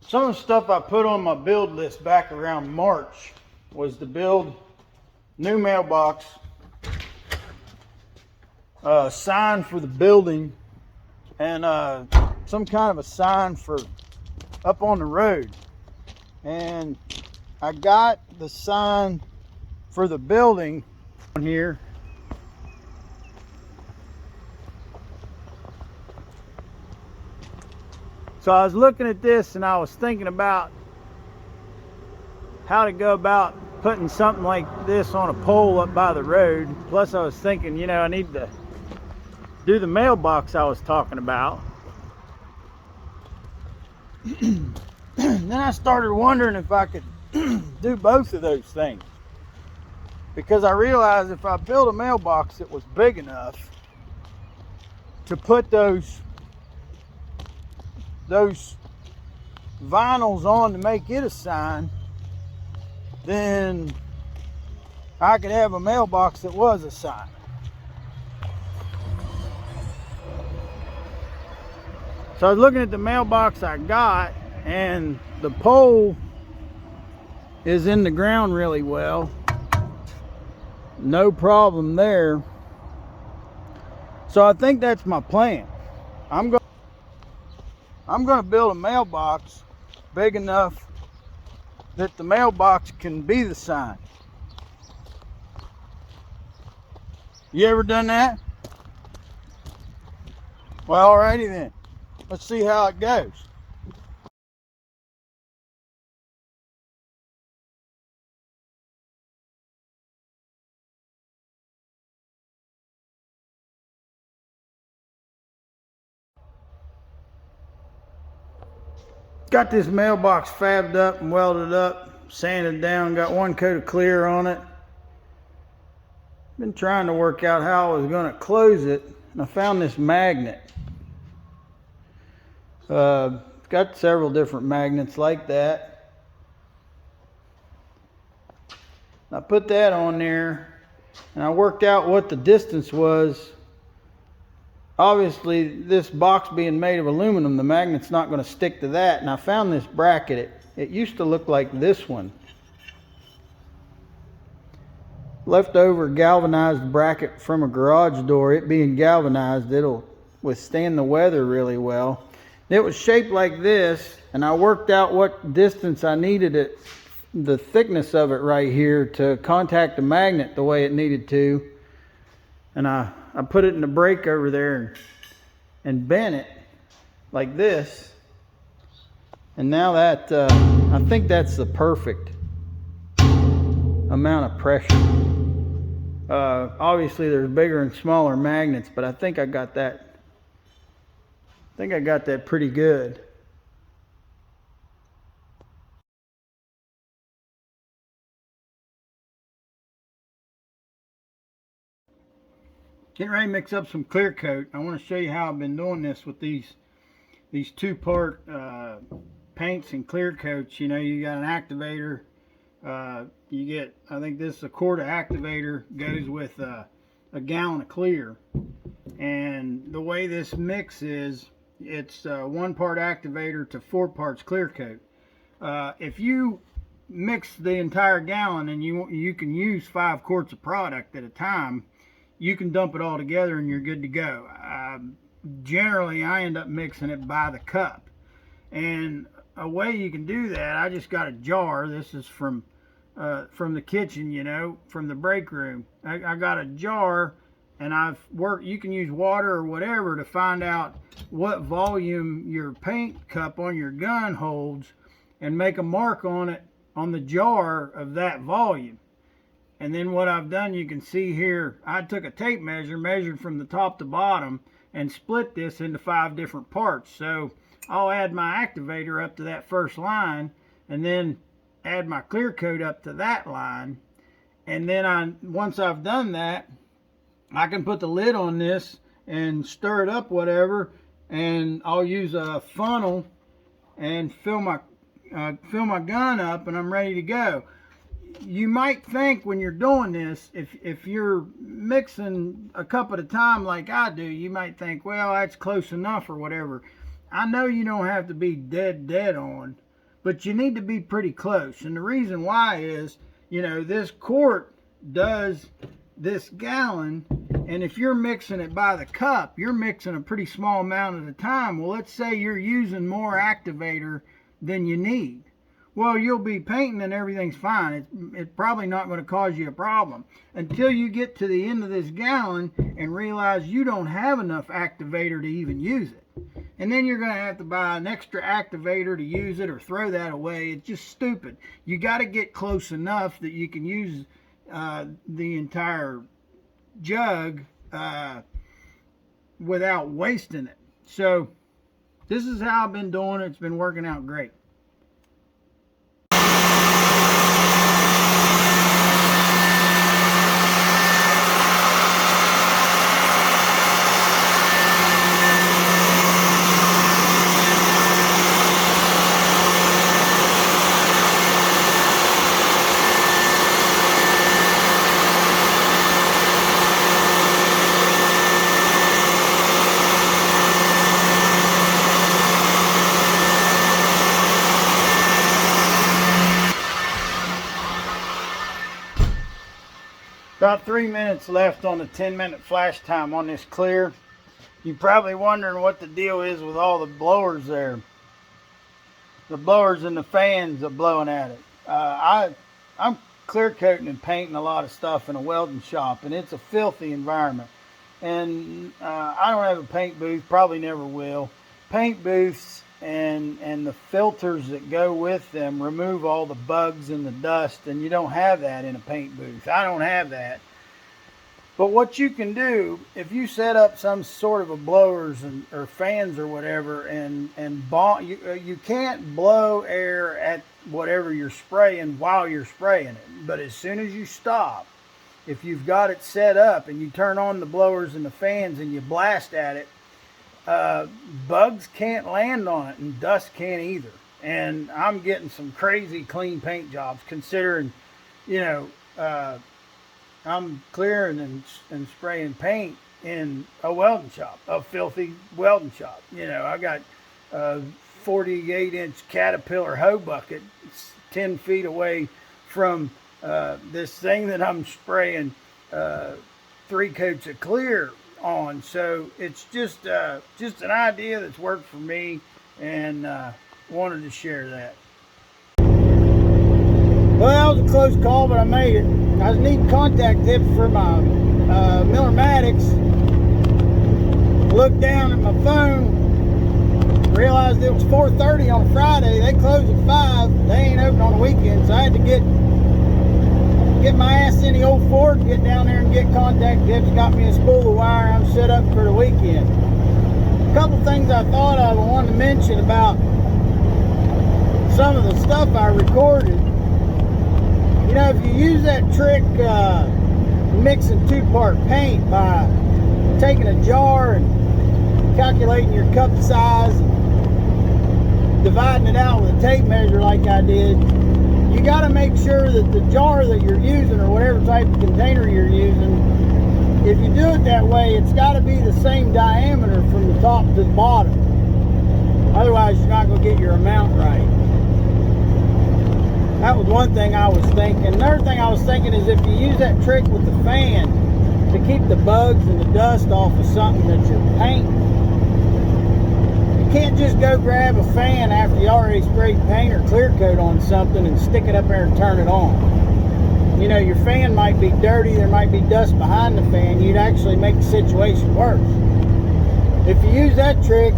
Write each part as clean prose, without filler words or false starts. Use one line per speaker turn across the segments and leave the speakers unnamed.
Some of the stuff I put on my build list back around March was to build new mailbox, sign for the building, and some kind of a sign for up on the road. And I got the sign for the building on here. So I was looking at this and I was thinking about how to go about putting something like this on a pole up by the road. Plus I was thinking, you know, I need to do the mailbox I was talking about. Then I started wondering if I could do both of those things, because I realized if I built a mailbox that was big enough to put those vinyls on to make it a sign, then I could have a mailbox that was a sign. So I was looking at the mailbox I got, and the pole is in the ground really well. No problem there. So I think that's my plan. I'm going to build a mailbox big enough that the mailbox can be the sign. You ever done that? Well, alrighty then. Let's see how it goes. Got this mailbox fabbed up and welded up, sanded down, got one coat of clear on it. Been trying to work out how I was going to close it, and I found this magnet. Got several different magnets like that. I put that on there, and I worked out what the distance was. Obviously, this box being made of aluminum, the magnet's not going to stick to that. And I found this bracket. It used to look like this one. Leftover galvanized bracket from a garage door. It being galvanized, it'll withstand the weather really well. It was shaped like this, and I worked out what distance I needed it, the thickness of it right here, to contact the magnet the way it needed to. And I put it in the brake over there and bent it like this. And now that, I think that's the perfect amount of pressure. Obviously there's bigger and smaller magnets, but I think I got that. I think I got that pretty good. Getting ready to mix up some clear coat. I want to show you how I've been doing this with these two-part paints and clear coats. You know, you got an activator. You get, I think this is a quart of activator, goes with a gallon of clear. And the way this mix is, it's 1 part activator to 4 parts clear coat. If you mix the entire gallon, and you can use 5 quarts of product at a time, you can dump it all together and you're good to go. Generally, I end up mixing it by the cup. And a way you can do that, I just got a jar. This is from the kitchen, you know, from the break room. I got a jar, and you can use water or whatever to find out what volume your paint cup on your gun holds, and make a mark on it on the jar of that volume. And then what I've done, you can see here, I took a tape measure, measured from the top to bottom, and split this into 5 different parts. So I'll add my activator up to that first line, and then add my clear coat up to that line. And then once I've done that, I can put the lid on this and stir it up whatever, and I'll use a funnel and fill my gun up, and I'm ready to go. You might think when you're doing this, if you're mixing a cup at a time like I do, you might think, well, that's close enough or whatever. I know you don't have to be dead on, but you need to be pretty close. And the reason why is, this quart does this gallon, and if you're mixing it by the cup, you're mixing a pretty small amount at a time. Well, let's say you're using more activator than you need. Well, you'll be painting and everything's fine. It's probably not going to cause you a problem until you get to the end of this gallon and realize you don't have enough activator to even use it. And then you're going to have to buy an extra activator to use it or throw that away. It's just stupid. You got to get close enough that you can use the entire jug without wasting it. So this is how I've been doing it. It's been working out great. About 3 minutes left on the 10-minute flash time on this clear. You're probably wondering what the deal is with all the blowers there. The blowers and the fans are blowing at it. I'm clear coating and painting a lot of stuff in a welding shop, and it's a filthy environment. And I don't have a paint booth, probably never will. Paint booths and the filters that go with them remove all the bugs and the dust, and you don't have that in a paint booth. I don't have that. But what you can do, if you set up some sort of a blowers or fans or whatever, you can't blow air at whatever you're spraying while you're spraying it. But as soon as you stop, if you've got it set up and you turn on the blowers and the fans and you blast at it, bugs can't land on it and dust can't either. And I'm getting some crazy clean paint jobs, considering, I'm clearing and spraying paint in a welding shop, a filthy welding shop. I got a 48-inch Caterpillar hoe bucket 10 feet away from this thing that I'm spraying 3 coats of clear on. So it's just an idea that's worked for me, and wanted to share that. Well, that was a close call, but I made it. I was needing contact tips for my Miller Maddox. Looked down at my phone, realized it was 4:30 on a Friday. They close at 5. They ain't open on the weekend, so I had to get my ass in the old Ford, get down there and get contact tips. Got me a spool of wire. I'm set up for the weekend. A couple things I thought of, I wanted to mention about some of the stuff I recorded. If you use that trick mixing 2-part paint by taking a jar and calculating your cup size and dividing it out with a tape measure like I did, you got to make sure that the jar that you're using, or whatever type of container you're using, if you do it that way, it's got to be the same diameter from the top to the bottom. Otherwise, you're not going to get your amount right. That was one thing I was thinking. Another thing I was thinking is, if you use that trick with the fan to keep the bugs and the dust off of something that you're painting, you can't just go grab a fan after you already sprayed paint or clear coat on something and stick it up there and turn it on. Your fan might be dirty, there might be dust behind the fan. You'd actually make the situation worse. If you use that trick,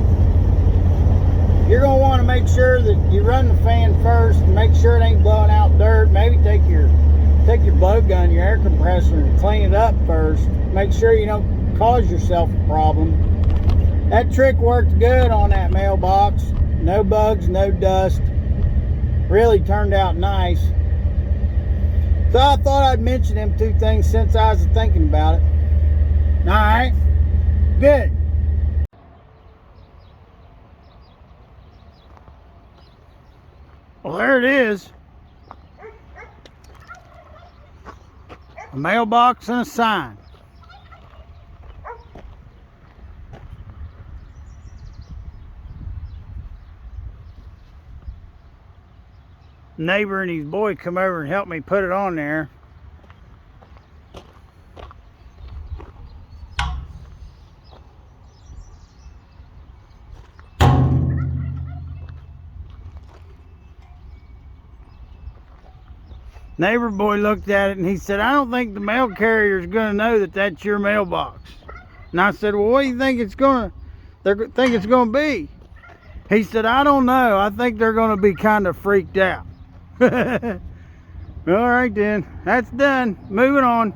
you're going to want to make sure that you run the fan first and make sure it ain't blowing out dirt. Maybe take your blow gun, your air compressor, and clean it up first. Make sure you don't cause yourself a problem. That trick worked good on that mailbox. No bugs, no dust. Really turned out nice. So I thought I'd mention them 2 things since I was thinking about it. All right, good. Well, there it is. A mailbox and a sign. neighbor and his boy come over and help me put it on there. Neighbor boy looked at it and he said, I don't think the mail carrier is going to know that that's your mailbox. And I said, well, what do you think it's going to be? He said, I don't know. I think they're going to be kind of freaked out. All right then, that's done. Moving on.